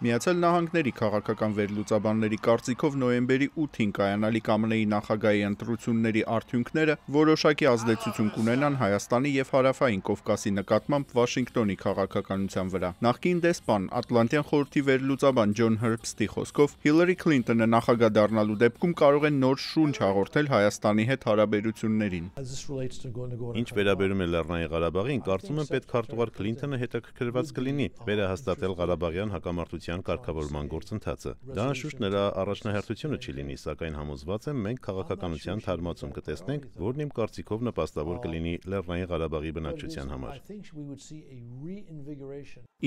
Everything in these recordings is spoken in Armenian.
Միացյալ Նահանգների քաղաքական վերլուծաբանների կարծիքով նոյեմբերի 8-ին կայանալիք ԱՄՆ-ի նախագահի ընտրությունների արդյունքները որոշակի ազդեցություն կունենան Հայաստանի և Հարավային Կովկասի նկատմամբ Վաշինգտոնի քաղաքականության վրա։ Նախկին դեսպան Ատլանտյան խորհրդի վերլուծաբան Ջոն Հըրբստի խոսքով Հիլարի Քլինտոնը նախագահ դառնալու դեպքում կարող է նոր շունչ հաղորդել Հայաստանի հետ հարաբերություններին։ Ինչ վերաբերում է Լեռնային Ղարաբաղին, կարծում եմ պետքարտուղար Քլինտոնը հետաքրքրված կլինի վերահաստատել Ղարաբաղյան հակամարտության կարգավորման գործընթացը։ Դա անշուշտ նրա առաջնահերթությունը չի լինի, սակայն համոզված եմ մենք քաղաքականության թարմացում կտեսնենք, որն իմ կարծիքով նպաստավոր կլինի Լեռնային Ղարաբաղի բնակչության համար։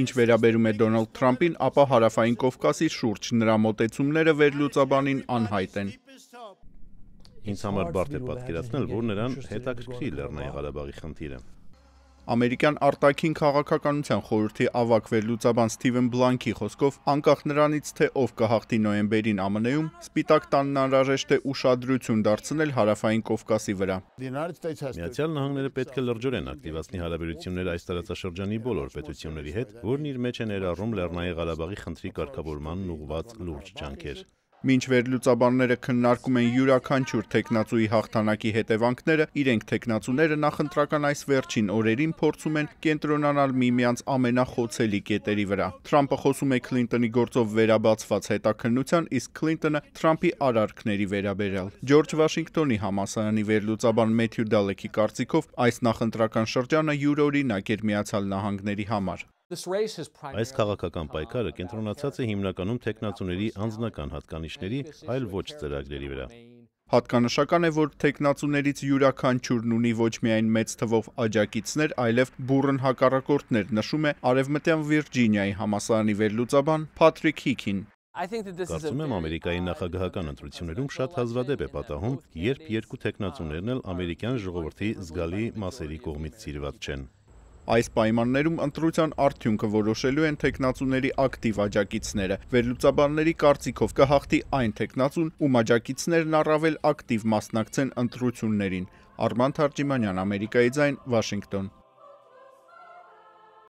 Ինչ վերաբերում է Դոնալդ Թրամփին, ապա Հարավային Կովկասի շուրջ նրա մոտեցումները վերլուծաբանին անհայտ են։ Ինձ համար բարդ է պատկերացնել, որ նրան հետաքրքրի Լեռնային Ղարաբաղի խնդիրը։ Ամերիկյան արտաքին քաղաքականության խորհրդի ավագ վերլուծաբան Սթիվեն Բլանկի խոսքով, անկախ նրանից, թե ով կհաղթի նոյեմբերին ԱՄՆ-ում, Սպիտակ տանն անհրաժեշտ է ուշադրություն դարձնել Հարավային Կովկասի վրա։ Միացյալ Նահանգները պետք է լրջորեն ակտիվացնի հարաբերությունները այս տարածաշրջանի բոլոր պետությունների հետ, որն իր մեջ է ներառում Լեռնային Ղարաբաղի խնդրի կարգավորմանն ուղղված լուրջ ջանքեր։ Մինչ վերլուծաբանները քննարկում են յուրաքանչյուր թեկնածուի հաղթանակի հետևանքները, իրենք թեկնածուները նախընտրական այս վերջին օրերին փորձում են կենտրոնանալ միմյանց ամենախոցելի կետերի վրա։ Թրամփը խոսում է Քլինտոնի գործով վերաբացված հետաքննության, իսկ Քլինտոնը Թրամփի արարքների վերաբերյալ։ Ջորջ Վաշինգտոնի համալսարանի վերլուծաբան Մեթյու Դալեքի կարծիքով այս նախընտրական շրջանը յուրօրինակ էր Միացյալ Նահանգների համար։ Այս քաղաքական պայքարը կենտրոնացած է հիմնականում թեկնածուների անձնական հատկանիշների, այլ ոչ ծրագրերի վրա։ Հատկանշական է, որ թեկնածուներից յուրաքանչյուրն ունի ոչ միայն մեծ թվով աջակիցներ, այլև բուռն հակառակորդներ, նշում է Արևմտյան Վիրջինիայի համալսարանի վերլուծաբան Փաթրիկ Հիքին։ Կարծում եմ Ամերիկայի նախագահական ընտրություններում շատ հազվադեպ է պատահում, երբ երկու թեկնածուներն էլ ամերիկյան ժողովրդի զգալի մասերի կողմից սիրված չեն։ Այս պայմաններում ընտրության արդյունքը որոշելու են թեկնածուների ակտիվ աջակիցները։ Վերլուծաբանների կարծիքով կհաղթի այն թեկնածուն, ում աջակիցներն առավել ակտիվ մասնակցեն ընտրություններին։ Արման Թարջիմանյան, Ամերիկայի ձայն, Վաշինգտոն։